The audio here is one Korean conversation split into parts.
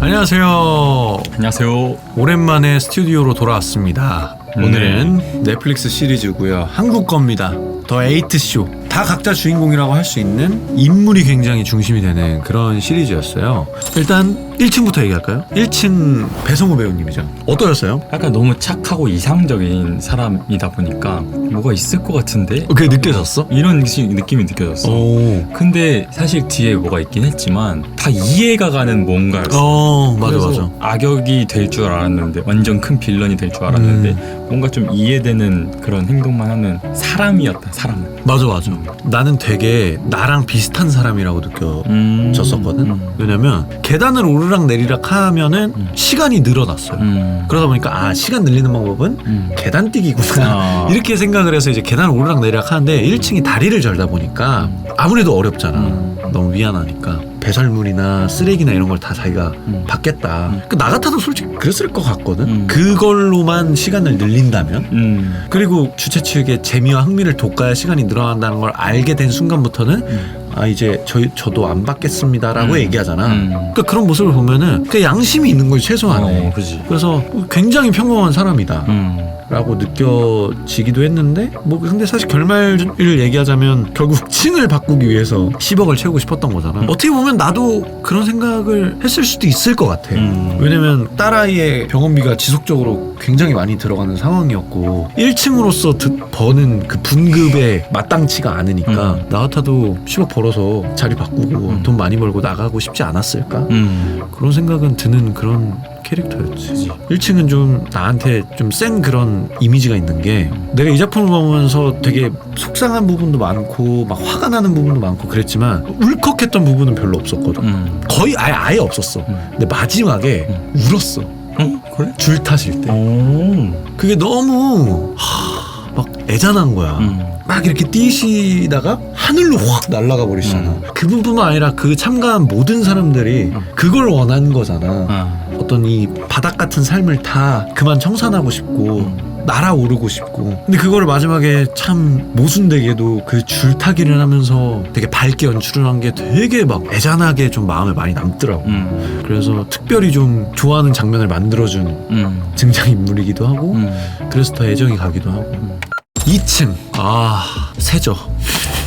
안녕하세요. 안녕하세요. 오랜만에 스튜디오로 돌아왔습니다. 오늘은 넷플릭스 시리즈고요. 한국 겁니다. 더 에이트쇼. 다 각자 주인공이라고 할 수 있는 인물이 굉장히 중심이 되는 그런 시리즈였어요. 일단 1층부터 얘기할까요? 1층 배성우 배우님이죠. 어떠셨어요? 약간 너무 착하고 이상적인 사람이다 보니까 뭐가 있을 것 같은데 그게 느껴졌어? 이런 느낌이 느껴졌어. 오. 근데 사실 뒤에 뭐가 있긴 했지만 다 이해가 가는 뭔가였어. 맞아 그래서 맞아. 악역이 될 줄 알았는데 완전 큰 빌런이 될 줄 알았는데 뭔가 좀 이해되는 그런 행동만 하는 사람이었다. 사람은. 맞아. 나는 되게 나랑 비슷한 사람이라고 느껴졌었거든. 왜냐면 계단을 오르락 내리락 하면은 시간이 늘어났어요. 그러다 보니까 시간 늘리는 방법은 계단 뛰기구나 이렇게 생각을 해서 이제 계단을 오르락 내리락 하는데 1층이 다리를 절다 보니까 아무래도 어렵잖아. 너무 미안하니까 배설물이나 쓰레기나 이런 걸 다 자기가 받겠다. 나 같아도 솔직히 그랬을 것 같거든. 그걸로만 시간을 늘린다면. 그리고 주최 측의 재미와 흥미를 돋궈야 시간이 늘어난다는 걸 알게 된 순간부터는 이제 저도 안 받겠습니다라고 얘기하잖아. 그러니까 그런 모습을 보면은 그 양심이 있는 걸 최소한에. 그래서 굉장히 평범한 사람이다. 라고 느껴지기도 했는데 근데 사실 결말을 얘기하자면 결국 층을 바꾸기 위해서 10억을 채우고 싶었던 거잖아. 어떻게 보면 나도 그런 생각을 했을 수도 있을 것 같아. 왜냐면 딸아이의 병원비가 지속적으로 굉장히 많이 들어가는 상황이었고 1층으로서 버는 그 분급에 마땅치가 않으니까 나 같아도 10억 벌어서 자리 바꾸고 돈 많이 벌고 나가고 싶지 않았을까? 그런 생각은 드는 그런 캐릭터였지. 1층은 좀 나한테 좀 센 그런 이미지가 있는 게 내가 이 작품을 보면서 되게 속상한 부분도 많고 막 화가 나는 부분도 많고 그랬지만 울컥했던 부분은 별로 없었거든. 거의 아예 없었어. 근데 마지막에 울었어. 그래? 줄 타실 때. 그게 너무 막 애잔한 거야. 막 이렇게 뛰시다가 하늘로 확 날아가 버리시잖아. 그분뿐만 아니라 그 참가한 모든 사람들이 그걸 원한 거잖아. 어떤 이 바닥 같은 삶을 다 그만 청산하고 싶고 날아오르고 싶고. 근데 그거를 마지막에 참 모순되게도 그 줄타기를 하면서 되게 밝게 연출을 한 게 되게 막 애잔하게 좀 마음에 많이 남더라고. 그래서 특별히 좀 좋아하는 장면을 만들어준 등장인물이기도 하고 그래서 더 애정이 가기도 하고. 2층 세죠.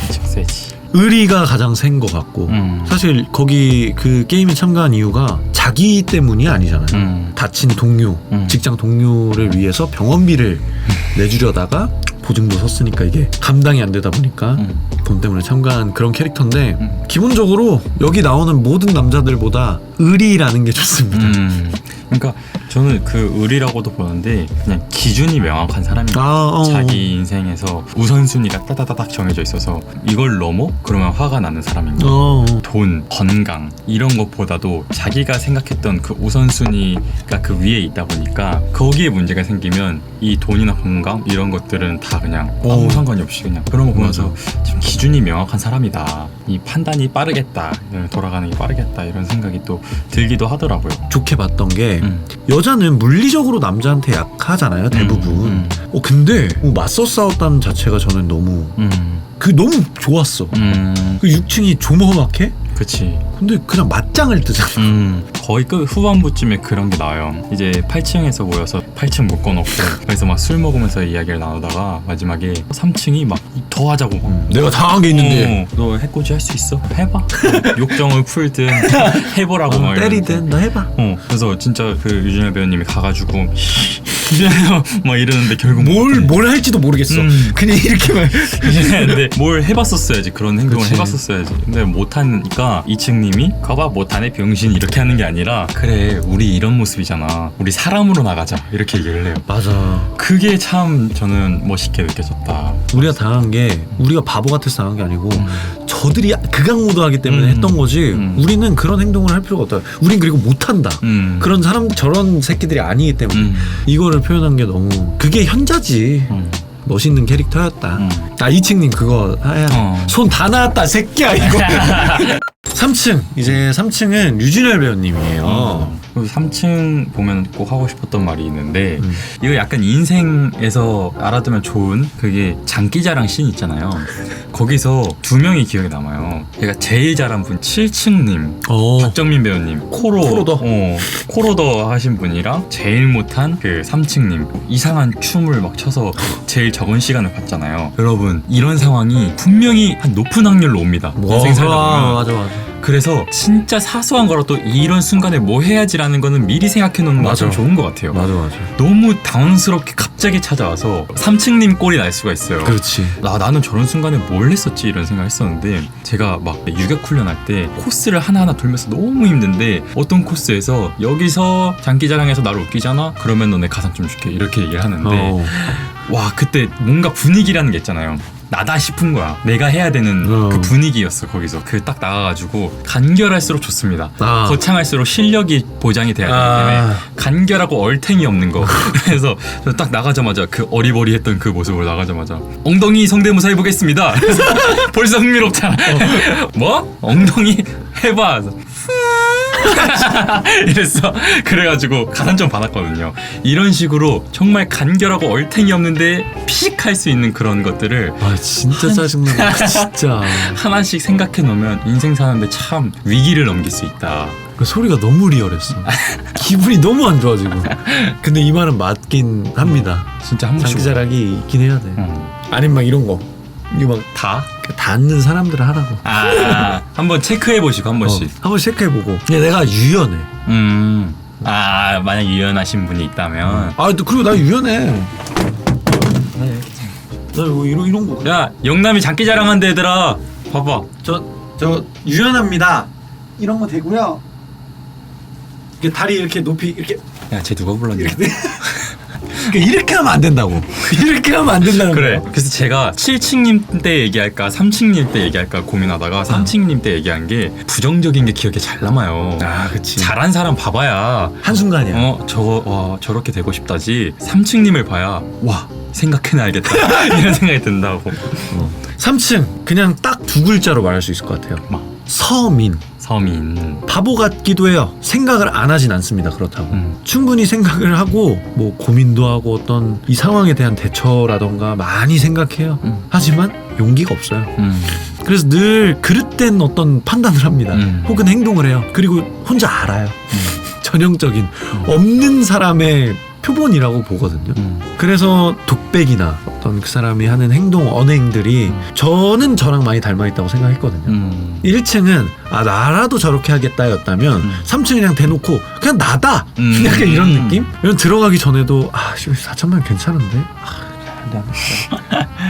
세지. 의리가 가장 센 것 같고 사실 거기 그 게임에 참가한 이유가 자기 때문이 아니잖아요. 다친 동료, 직장 동료를 위해서 병원비를 내주려다가 보증도 섰으니까 이게 감당이 안 되다 보니까 돈 때문에 참가한 그런 캐릭터인데 기본적으로 여기 나오는 모든 남자들보다 의리라는 게 좋습니다. 그러니까 저는 그 의리라고도 보는데 그냥 기준이 명확한 사람이에요. 자기 인생에서 우선순위가 따다다닥 정해져 있어서 이걸 넘어? 그러면 화가 나는 사람인 거예요. 돈, 건강 이런 것보다도 자기가 생각했던 그 우선순위가 그 위에 있다 보니까 거기에 문제가 생기면 이 돈이나 건강 이런 것들은 다 그냥 아무 상관이 없이 그냥 그런 거 보면서 좀 기준이 명확한 사람이다. 이 판단이 빠르겠다. 돌아가는 게 빠르겠다. 이런 생각이 또 들기도 하더라고요. 좋게 봤던 게 여자는 물리적으로 남자한테 약하잖아요 대부분. 근데 맞서 싸웠다는 자체가 저는 너무 너무 좋았어. 그 6층이 조모험하게? 그치. 근데 그냥 맞짱을 뜨잖아. 거의 끝 후반부쯤에 그런 게 나와요. 이제 8층에서 모여서 8층 묶어놓고 그래서 막 술 먹으면서 이야기를 나누다가 마지막에 3층이 막 더 하자고 내가 당한 게 있는데 너 해코지 할 수 있어? 해봐. 욕정을 풀든 해보라고 막 때리든 너 해봐. 그래서 진짜 그 유준열 배우님이 가가지고 막 이러는데 결국 뭘 할지도 모르겠어. 그냥 이렇게만. 근데 뭘 해봤었어야지. 그런 행동을 해봤었어야지. 근데 못하니까 2층님이 가봐 못하네 병신 이렇게 하는 게 아니라 그래 우리 이런 모습이잖아. 우리 사람으로 나가자 이렇게 얘기를 해요. 맞아. 그게 참 저는 멋있게 느껴졌다. 우리가 당한 게 우리가 바보 같아서 당한 게 아니고 저들이 극악무도하기 때문에 했던 거지. 우리는 그런 행동을 할 필요가 없다. 우린 그리고 못한다. 그런 사람 저런 새끼들이 아니기 때문에 이거를 표현한 게 너무 그게 현자지. 멋있는 캐릭터였다. 이칭님 그거 손 다 나왔다 새끼야 이거. 3층 이제 3층은 류준열 배우님이에요. 3층 보면 꼭 하고 싶었던 말이 있는데 이거 약간 인생에서 알아두면 좋은 그게 장기자랑 씬 있잖아요. 거기서 두 명이 기억에 남아요. 제가 제일 잘한 분 7층님 박정민 배우님 코로더 하신 분이랑 제일 못한 그 3층님 이상한 춤을 막 춰서 제일 적은 시간을 봤잖아요. 여러분 이런 상황이 분명히 한 높은 확률로 옵니다. 인생 살다 보면. 맞아. 그래서 진짜 사소한 거라도 이런 순간에 뭐 해야지라는 거는 미리 생각해 놓는 거 참 좋은 것 같아요. 맞아. 너무 당황스럽게 갑자기 찾아와서 3층님 꼴이 날 수가 있어요. 그렇지. 나는 저런 순간에 뭘 했었지 이런 생각을 했었는데 제가 막 유격 훈련할 때 코스를 하나하나 돌면서 너무 힘든데 어떤 코스에서 여기서 장기자랑해서 나를 웃기잖아? 그러면 너네 가산 좀 줄게 이렇게 얘기를 하는데 와 그때 뭔가 분위기라는 게 있잖아요. 나다 싶은 거야. 내가 해야 되는 그 분위기였어. 거기서 그 딱 나가가지고 간결할수록 좋습니다. 거창할수록 실력이 보장이 돼야 되기 때문에 간결하고 얼탱이 없는 거. 그래서 딱 나가자마자 그 어리버리했던 그 모습으로 나가자마자 엉덩이 성대모사 해보겠습니다. 벌써 흥미롭잖아. 뭐? 엉덩이 해봐. 이랬어. 그래가지고 가산점 받았거든요. 이런 식으로 정말 간결하고 얼탱이 없는데 피식할 수 있는 그런 것들을 진짜 짜증나. 진짜 하나씩 생각해 놓으면 인생 사는데 참 위기를 넘길 수 있다. 그 소리가 너무 리얼했어. 기분이 너무 안 좋아 지금. 근데 이 말은 맞긴 합니다. 진짜 한 번씩 장기자랑이 있긴 해야 돼. 아니면 막 이런 거 이거 막 닿는 사람들을 하라고. 한번 체크해 보시고 한 번씩. 한번 체크해보고. 내가 유연해. 만약 유연하신 분이 있다면. 그리고 나 유연해. 나 이런 거. 야, 영남이 장기자랑한대 얘들아. 봐봐. 저 유연합니다. 이런 거 되고요. 이렇게 다리 이렇게 높이 이렇게. 야, 쟤 누가 불렀냐? 이렇게 하면 안 된다고. 이렇게 하면 안 된다는 그래. 거야. 그래서 제가 7층님 때 얘기할까 3층님 때 얘기할까 고민하다가 3층님 때 얘기한 게 부정적인 게 기억에 잘 남아요. 그치. 잘한 사람 봐봐야 한순간이야. 저렇게 되고 싶다지 3층님을 봐야 와 생각해놔야겠다 이런 생각이 든다고. 3층 그냥 딱 두 글자로 말할 수 있을 것 같아요. 서민. 바보 같기도 해요. 생각을 안 하진 않습니다. 그렇다고 충분히 생각을 하고 뭐 고민도 하고 어떤 이 상황에 대한 대처라던가 많이 생각해요. 하지만 용기가 없어요. 그래서 늘 그릇된 어떤 판단을 합니다. 혹은 행동을 해요. 그리고 혼자 알아요. 전형적인 없는 사람의 표본이라고 보거든요. 그래서 독백이나 어떤 그 사람이 하는 행동, 언행들이 저는 저랑 많이 닮아있다고 생각했거든요. 1층은 나라도 저렇게 하겠다였다면 3층은 그냥 대놓고 그냥 나다! 약간 이런 느낌? 이런 들어가기 전에도 4천만 괜찮은데?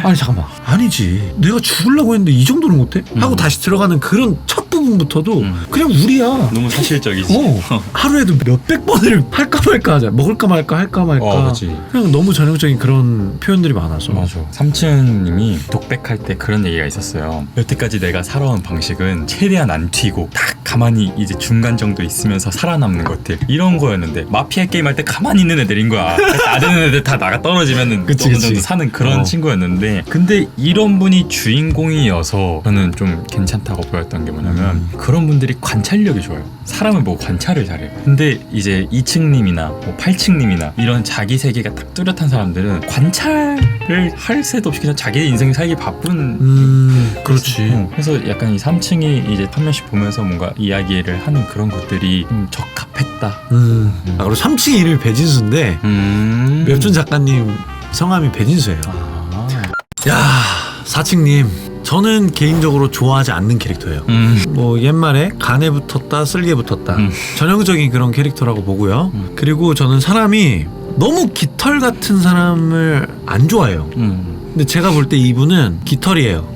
아니 잠깐만 아니지 내가 죽으려고 했는데 이 정도는 못해? 하고 다시 들어가는 그런 첫 부분부터도 그냥 우리야. 너무 사실적이지. 하루에도 몇백 번을 할까 말까 하자. 먹을까 말까 할까 말까. 그치. 그냥 너무 전형적인 그런 표현들이 많아서. 맞아. 3층님이 독백할 때 그런 얘기가 있었어요. 여태까지 내가 살아온 방식은 최대한 안 튀고 딱 가만히 이제 중간 정도 있으면서 살아남는 것들 이런 거였는데 마피아 게임 할 때 가만히 있는 애들인 거야. 나대는 애들 다 나가 떨어지면은 어느 정도 사는 그런 친구였는데 근데 이런 분이 주인공이어서 저는 좀 괜찮다고 보였던 게 뭐냐면 그런 분들이 관찰력이 좋아요. 사람을 보고 관찰을 잘해요. 근데 이제 2층님이나 뭐 8층님이나 이런 자기 세계가 딱 뚜렷한 사람들은 관찰을 할 새도 없이 그냥 자기 인생 살기 바쁜 그렇지. 그래서 약간 이 3층이 이제 한 명씩 보면서 뭔가 이야기를 하는 그런 것들이 적합했다. 그리고 3층 이름이 배진수인데 웹툰 작가님 성함이 배진수예요. 야 4층님 저는 개인적으로 좋아하지 않는 캐릭터예요. 뭐 옛말에 간에 붙었다 쓸개 붙었다 전형적인 그런 캐릭터라고 보고요. 그리고 저는 사람이 너무 깃털 같은 사람을 안 좋아해요. 근데 제가 볼 때 이분은 깃털이에요.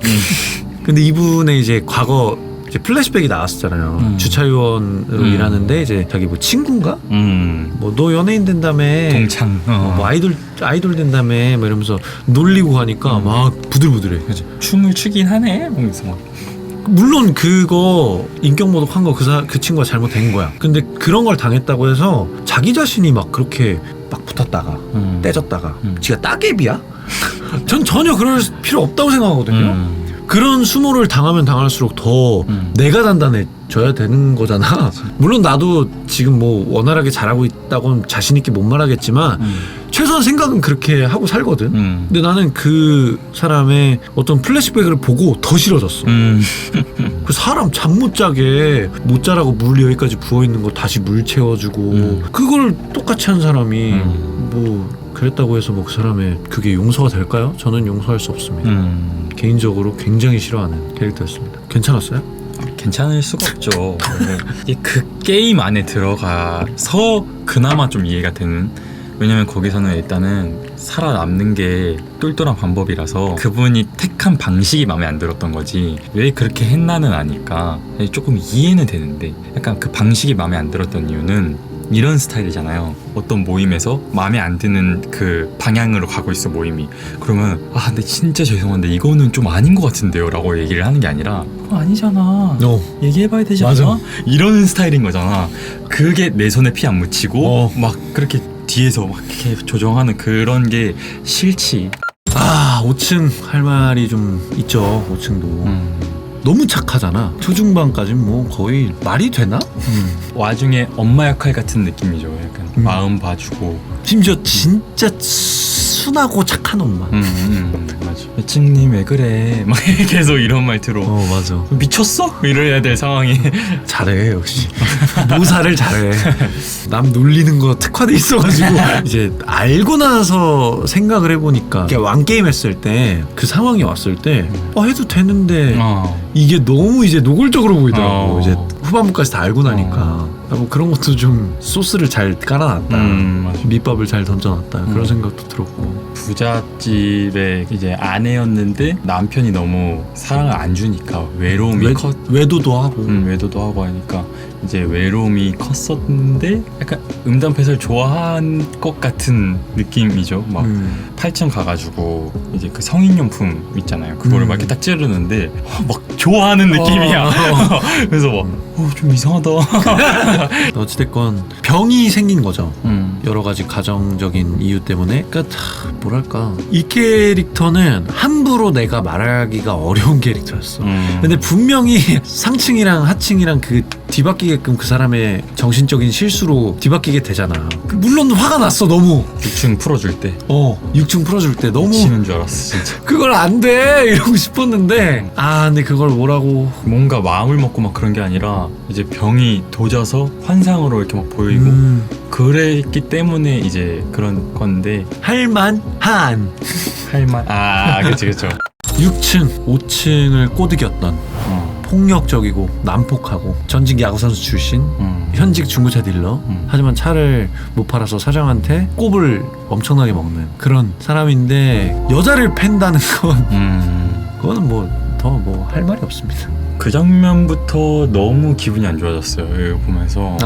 근데 이분의 이제 과거 이제 플래시백이 나왔었잖아요. 주차요원으로 일하는데 이제 자기 뭐 친구인가? 뭐 너 연예인 된다며 동창 뭐 아이돌 된다며 뭐 이러면서 놀리고 하니까 막 부들부들해. 그치. 춤을 추긴 하네. 막. 물론 그거 인격 모독한 거 그 친구가 잘못된 거야. 근데 그런 걸 당했다고 해서 자기 자신이 막 그렇게 막 붙었다가 떼졌다가 지가 따개비야? 전 전혀 그럴 필요 없다고 생각하거든요. 그런 수모를 당하면 당할수록 더 내가 단단해져야 되는 거잖아. 물론 나도 지금 뭐 원활하게 잘하고 있다고는 자신 있게 못 말하겠지만 최소한 생각은 그렇게 하고 살거든. 근데 나는 그 사람의 어떤 플래시백을 보고 더 싫어졌어. 그 사람 잠 못 자게 못 자라고 물 여기까지 부어있는 거 다시 물 채워주고 그걸 똑같이 한 사람이 뭐 그랬다고 해서 뭐 그 사람의 그게 용서가 될까요? 저는 용서할 수 없습니다. 개인적으로 굉장히 싫어하는 캐릭터였습니다. 괜찮았어요? 괜찮을 수가 없죠. 이게 그 게임 안에 들어가서 그나마 좀 이해가 되는. 왜냐면 거기서는 일단은 살아남는 게 똘똘한 방법이라서 그분이 택한 방식이 마음에 안 들었던 거지 왜 그렇게 했나는 아니까 조금 이해는 되는데 약간 그 방식이 마음에 안 들었던 이유는 이런 스타일이잖아요. 어떤 모임에서 마음에 안 드는 그 방향으로 가고 있어 모임이. 그러면 근데 진짜 죄송한데 이거는 좀 아닌 것 같은데요 라고 얘기를 하는 게 아니라 그거 아니잖아 얘기해봐야 되지 않아? 이런 스타일인 거잖아. 그게 내 손에 피 안 묻히고 막 그렇게 뒤에서 막 이렇게 조정하는 그런 게 싫지. 5층 할 말이 좀 있죠. 5층도 너무 착하잖아. 초중반까지는 뭐 거의 말이 되나? 와중에 엄마 역할 같은 느낌이죠. 약간 마음 봐주고 심지어 진짜 순하고 착한 엄마. 맞아. 여친님 왜 그래? 막 계속 이런 말 들어. 맞아. 미쳤어? 이래야 될 상황이. 잘해 역시. 모사를 잘해. 남 놀리는 거 특화돼 있어가지고 이제 알고 나서 생각을 해보니까 왕게임 했을 때 그 상황이 왔을 때 해도 되는데 이게 너무 이제 노골적으로 보이더라고. 이제 후반부까지 다 알고 나니까 뭐 그런 것도 좀 소스를 잘 깔아놨다. 밑밥을 잘 던져놨다. 그런 생각도 들었고. 부잣집의 이제 아내였는데 남편이 너무 사랑을 안 주니까 외로움이 외도도 하고 외도도 하고 하니까 이제 외로움이 컸었는데 약간 음담패설 좋아한 것 같은 느낌이죠. 막 8층 가가지고 이제 그 성인용품 있잖아요. 그거를 막 이렇게 딱 찌르는데 막 좋아하는 느낌이야. 그래서 막 좀 이상하다. 어찌됐건 병이 생긴 거죠. 여러 가지 가정적인 이유 때문에. 그러니까 뭐랄까 이 캐릭터는 함부로 내가 말하기가 어려운 캐릭터였어. 근데 분명히 상층이랑 하층이랑 그 뒤바뀌게끔 그 사람의 정신적인 실수로 뒤바뀌게 되잖아. 물론 화가 났어 너무. 6층 풀어줄 때 6층 풀어줄 때 너무 미치는 줄 알았어 진짜. 그걸 안 돼 이러고 싶었는데 근데 그걸 뭐라고 뭔가 마음을 먹고 막 그런 게 아니라 이제 병이 도져서 환상으로 이렇게 막 보이고 그랬기 때문에 이제 그런 건데 할만한 그치 6층 5층을 꼬드겼던 폭력적이고 난폭하고 전직 야구선수 출신 현직 중고차 딜러 하지만 차를 못 팔아서 사장한테 꼽을 엄청나게 먹는 그런 사람인데 여자를 팬다는 건 그거는 뭐 더 뭐 할 말이 없습니다. 그 장면부터 너무 기분이 안 좋아졌어요. 이거 보면서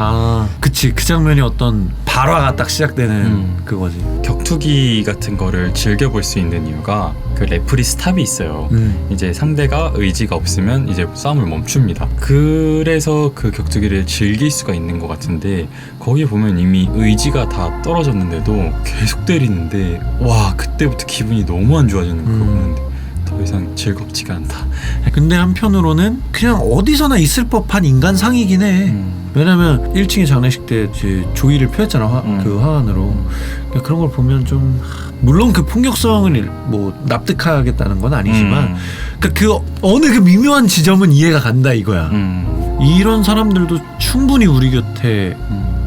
그치 그 장면이 어떤 발화가 딱 시작되는 그거지. 격투기 같은 거를 즐겨볼 수 있는 이유가 그 레프리 스탑이 있어요. 이제 상대가 의지가 없으면 이제 싸움을 멈춥니다. 그래서 그 격투기를 즐길 수가 있는 것 같은데 거기 보면 이미 의지가 다 떨어졌는데도 계속 때리는데 그때부터 기분이 너무 안 좋아지는 거 보는데 더 이상 즐겁지가 않다. 근데 한편으로는 그냥 어디서나 있을 법한 인간상이긴 해. 왜냐면 1층의 장례식 때 이제 조의를 표했잖아. 그 화환으로. 그런 걸 보면 좀 물론 그 폭력성을 뭐 납득하겠다는 건 아니지만 그 어느 그 미묘한 지점은 이해가 간다 이거야. 이런 사람들도 충분히 우리 곁에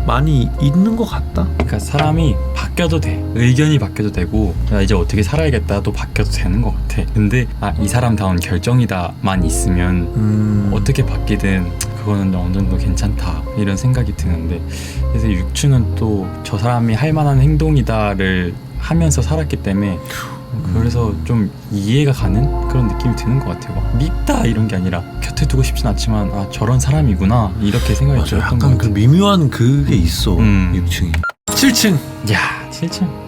많이 있는 것 같다. 그러니까 사람이 바뀌어도 돼. 의견이 바뀌어도 되고 야 이제 어떻게 살아야겠다도 바뀌어도 되는 것 같아. 근데 이 사람다운 결정이다만 있으면 어떻게 바뀌든 그거는 어느 정도 괜찮다 이런 생각이 드는데 그래서 6층은 또 저 사람이 할 만한 행동이다를 하면서 살았기 때문에 그래서 좀 이해가 가는 그런 느낌이 드는 것 같아요. 막 밉다 이런 게 아니라 곁에 두고 싶진 않지만 저런 사람이구나 이렇게 생각이 들었던 것 같아요. 약간 그 미묘한 그게 있어. 6층이 7층 7층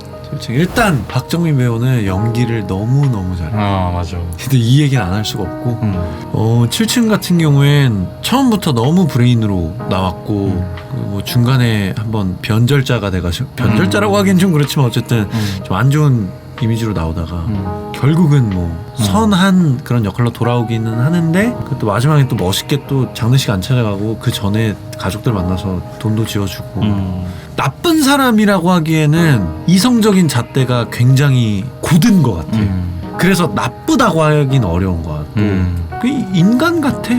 일단 박정민 배우는 연기를 너무너무 잘해. 맞아. 근데 이 얘기는 안 할 수가 없고 7층 같은 경우엔 처음부터 너무 브레인으로 나왔고 뭐 중간에 한번 변절자가 돼가지고 변절자라고 하기엔 좀 그렇지만 어쨌든 좀 안 좋은 이미지로 나오다가 결국은 뭐 선한 그런 역할로 돌아오기는 하는데 또 마지막에 또 멋있게 또 장례식 안 찾아가고 그 전에 가족들 만나서 돈도 지어주고 나쁜 사람이라고 하기에는 이성적인 잣대가 굉장히 곧은 것 같아. 그래서 나쁘다고 하긴 어려운 것 같고 그 인간 같아.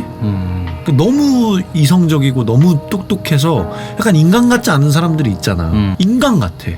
너무 이성적이고 너무 똑똑해서 약간 인간 같지 않은 사람들이 있잖아. 인간 같아.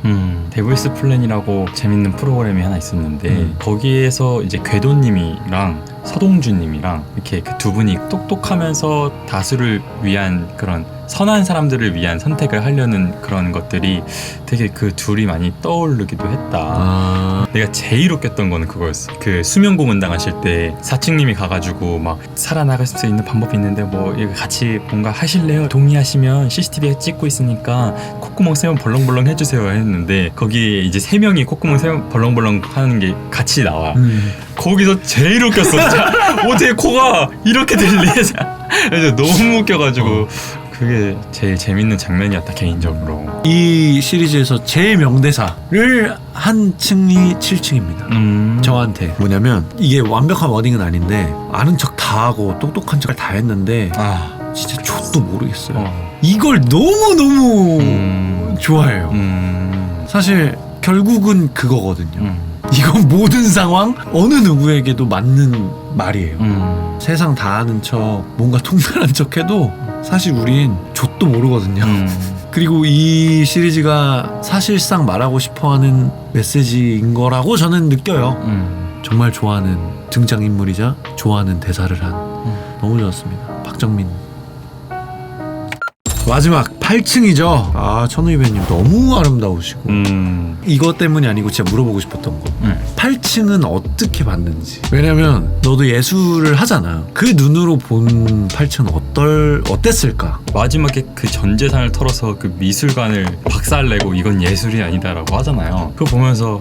데블스 플랜이라고 재밌는 프로그램이 하나 있었는데 거기에서 이제 궤도님이랑 서동주님이랑 이렇게 그 두 분이 똑똑하면서 다수를 위한 그런 선한 사람들을 위한 선택을 하려는 그런 것들이 되게 그 둘이 많이 떠오르기도 했다. 내가 제일 웃겼던 거는 그거였어. 그 수면고문 당하실 때 사측님이 가가지고 막 살아나갈 수 있는 방법이 있는데 뭐 이거 같이 뭔가 하실래요? 동의하시면 CCTV에 찍고 있으니까 콧구멍 세면 벌렁벌렁 해주세요 했는데 거기에 이제 3명이 콧구멍 세면 벌렁벌렁 하는 게 같이 나와. 거기서 제일 웃겼어. 진짜. 어떻게 코가 이렇게 들리? 너무 웃겨가지고 그게 제일 재밌는 장면이었다 개인적으로. 이 시리즈에서 제일 명대사를 한 층이 7층입니다. 저한테 뭐냐면 이게 완벽한 워딩은 아닌데 아는 척 다 하고 똑똑한 척을 다 했는데 진짜 족도 모르겠어요. 이걸 너무너무 좋아해요. 사실 결국은 그거거든요. 이건 모든 상황 어느 누구에게도 맞는 말이에요. 세상 다 아는 척 뭔가 통달한 척 해도 사실 우린 족도 모르거든요. 그리고 이 시리즈가 사실상 말하고 싶어하는 메시지인 거라고 저는 느껴요. 정말 좋아하는 등장인물이자 좋아하는 대사를 한 너무 좋았습니다. 박정민. 마지막 8층이죠. 천우희배님 너무 아름다우시고 이것 때문이 아니고 진짜 물어보고 싶었던 거 8층은 어떻게 봤는지. 왜냐면 너도 예술을 하잖아. 그 눈으로 본 8층은 어땠을까. 마지막에 그 전 재산을 털어서 그 미술관을 박살내고 이건 예술이 아니다라고 하잖아요. 그거 보면서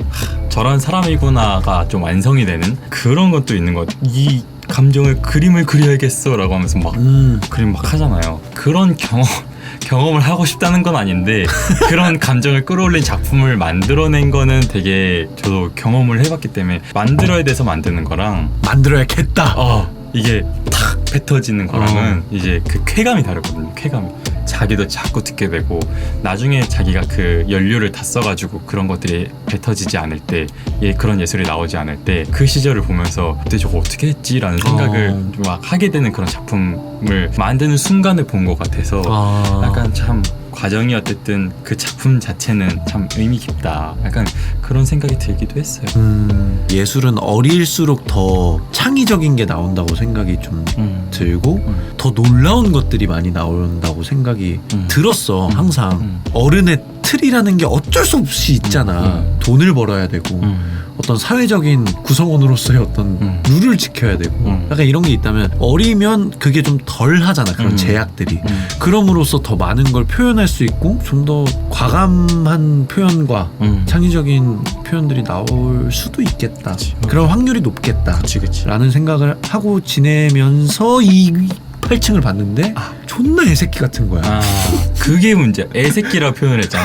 저런 사람이구나가 좀 완성이 되는 그런 것도 있는 것 같아요. 이 감정을 그림을 그려야겠어 라고 하면서 막 그림 막 하잖아요. 그런 경험을 하고 싶다는 건 아닌데 그런 감정을 끌어올린 작품을 만들어낸 거는 되게 저도 경험을 해봤기 때문에 만들어야 돼서 만드는 거랑 만들어야겠다 이게 탁 뱉어지는 거랑은 이제 그 쾌감이 다르거든요. 쾌감이 자기도 자꾸 듣게 되고 나중에 자기가 그 연료를 다 써가지고 그런 것들이 뱉어지지 않을 때 그런 예술이 나오지 않을 때 그 시절을 보면서 그때 저거 어떻게 했지? 라는 생각을 막 하게 되는 그런 작품을 만드는 순간을 본 것 같아서 약간 참 과정이 어쨌든 그 작품 자체는 참 의미 깊다. 약간 그런 생각이 들기도 했어요. 예술은 어릴수록 더 창의적인 게 나온다고 생각이 좀 들고 더 놀라운 것들이 많이 나온다고 생각이 들었어. 항상 어른의 틀이라는 게 어쩔 수 없이 있잖아. 돈을 벌어야 되고 어떤 사회적인 구성원으로서의 어떤 룰을 지켜야 되고 약간 이런 게 있다면 어리면 그게 좀 덜 하잖아. 그런 제약들이. 그럼으로써 더 많은 걸 표현할 수 있고 좀 더 과감한 표현과 창의적인 표현들이 나올 수도 있겠다. 그런 확률이 높겠다. 라는 생각을 하고 지내면서 이 8층을 봤는데 존나 애새끼 같은 거야. 그게 문제야. 애새끼라 표현을 했잖아.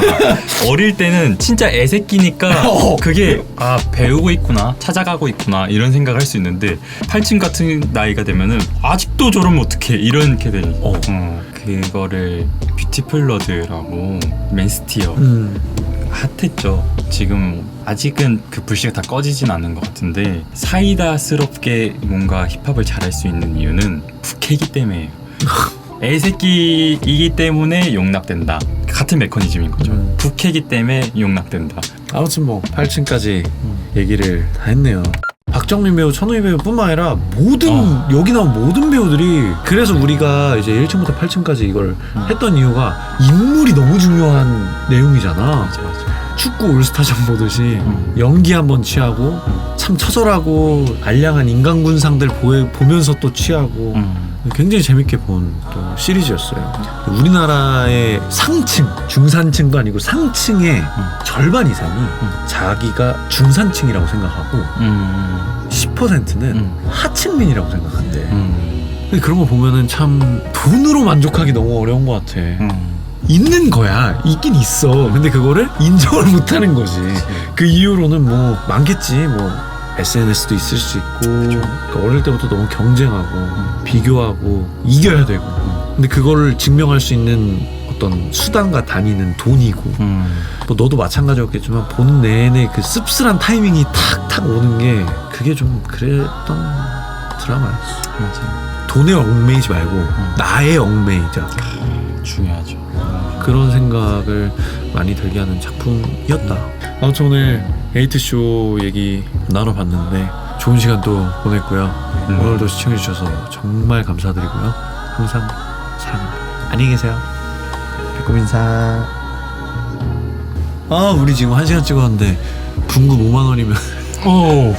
어릴 때는 진짜 애새끼니까 그게 배우고 있구나, 찾아가고 있구나 이런 생각을 할 수 있는데 8층 같은 나이가 되면은 아직도 저러면 어떡해 이렇게 되니. 그거를 뷰티플러드라고 맨스티어 핫했죠. 지금 아직은 그 불씨가 다 꺼지진 않은 것 같은데 사이다스럽게 뭔가 힙합을 잘할 수 있는 이유는 북해이기 때문에요. 애새끼이기 때문에 용납된다. 같은 메커니즘인 거죠. 북해이기 때문에 용납된다. 아무튼 뭐 8층까지 얘기를 다 했네요. 박정민 배우, 천우희 배우 뿐만 아니라 모든 여기 나온 모든 배우들이 그래서 우리가 이제 1층부터 8층까지 이걸 했던 이유가 인물이 너무 중요한 내용이잖아. 맞아. 축구 올스타전 보듯이 연기 한번 취하고 참 처절하고 알량한 인간군상들 보면서 또 취하고 굉장히 재밌게 본 또 시리즈였어요. 우리나라의 상층, 중산층도 아니고 상층의 절반 이상이 자기가 중산층이라고 생각하고 10%는 하층민이라고 생각한대. 근데 그런 거 보면은 참 돈으로 만족하기 너무 어려운 것 같아. 있는 거야. 있긴 있어. 근데 그거를 인정을 못하는 거지. 그 이후로는 뭐 많겠지. 뭐 SNS도 있을 수 있고 그러니까 어릴 때부터 너무 경쟁하고 비교하고 이겨야 되고 근데 그거를 증명할 수 있는 어떤 수단과 단위는 돈이고 뭐 너도 마찬가지였겠지만 보는 내내 그 씁쓸한 타이밍이 탁탁 오는 게 그게 좀 그랬던 드라마였어. 맞아요. 돈에 얽매이지 말고 나에 얽매이자. 중요하죠. 그런 생각을 많이 들게 하는 작품이었다. 아무튼 오늘 에이트쇼 얘기 나눠봤는데 좋은 시간 또 보냈고요. 오늘도 시청해주셔서 정말 감사드리고요. 항상 사랑합니다. 안녕히 계세요. 배꼽 인사. 우리 지금 1시간 찍었는데 분급 5만 원이면 오.